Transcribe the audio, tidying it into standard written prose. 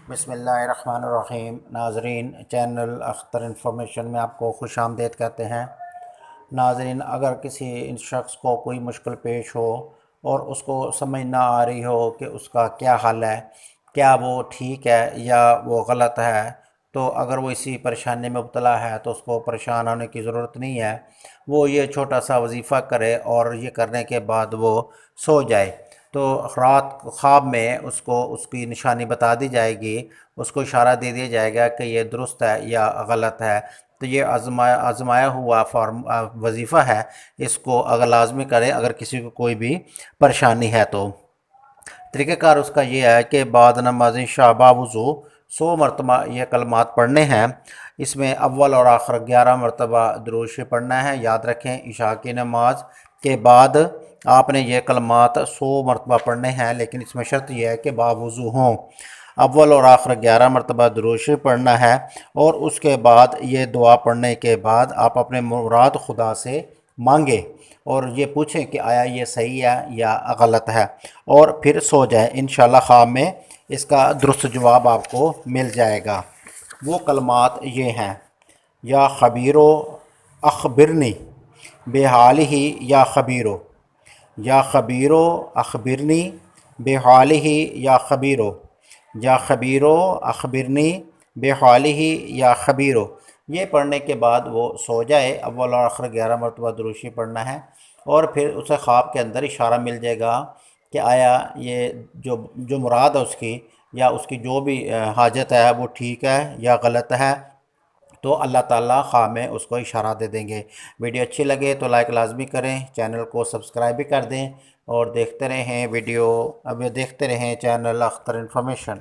بسم اللہ الرحمن الرحیم۔ ناظرین، چینل اختر انفارمیشن میں آپ کو خوش آمدید کہتے ہیں۔ ناظرین، اگر کسی شخص کو کوئی مشکل پیش ہو اور اس کو سمجھ نہ آ رہی ہو کہ اس کا کیا حل ہے، کیا وہ ٹھیک ہے یا وہ غلط ہے، تو اگر وہ اسی پریشانی میں مبتلا ہے تو اس کو پریشان ہونے کی ضرورت نہیں ہے۔ وہ یہ چھوٹا سا وظیفہ کرے اور یہ کرنے کے بعد وہ سو جائے تو رات خواب میں اس کو اس کی نشانی بتا دی جائے گی، اس کو اشارہ دے دیا جائے گا کہ یہ درست ہے یا غلط ہے۔ تو یہ آزمایا ہوا وظیفہ ہے، اس کو اگر لازمی کرے اگر کسی کو کوئی بھی پریشانی ہے تو۔ طریقہ کار اس کا یہ ہے کہ بعد نماز شابہ وضو 100 مرتبہ یہ کلمات پڑھنے ہیں۔ اس میں اول اور آخر 11 مرتبہ درود شریف پڑھنا ہے۔ یاد رکھیں، عشاء کی نماز کے بعد آپ نے یہ کلمات 100 مرتبہ پڑھنے ہیں، لیکن اس میں شرط یہ ہے کہ باوضو ہوں۔ اول اور آخر 11 مرتبہ درود شریف پڑھنا ہے، اور اس کے بعد یہ دعا پڑھنے کے بعد آپ اپنے مراد خدا سے مانگیں اور یہ پوچھیں کہ آیا یہ صحیح ہے یا غلط ہے، اور پھر سو جائیں۔ انشاءاللہ خواب میں اس کا درست جواب آپ کو مل جائے گا۔ وہ کلمات یہ ہیں: یا خبیرو اخبرنی بحالہ یا خبیرو، یا خبیرو اخبرنی بحالہ یا خبیرو، یا خبیرو اخبرنی بحالہ یا خبیرو۔ یہ پڑھنے کے بعد وہ سو جائے۔ اول اور آخر 11 مرتبہ درود شریف پڑھنا ہے، اور پھر اسے خواب کے اندر اشارہ مل جائے گا کہ آیا یہ جو مراد ہے اس کی، یا اس کی جو بھی حاجت ہے وہ ٹھیک ہے یا غلط ہے، تو اللہ تعالیٰ خواب میں اس کو اشارہ دے دیں گے۔ ویڈیو اچھی لگے تو لائک لازمی کریں، چینل کو سبسکرائب بھی کر دیں، اور دیکھتے رہیں چینل اختر انفارمیشن۔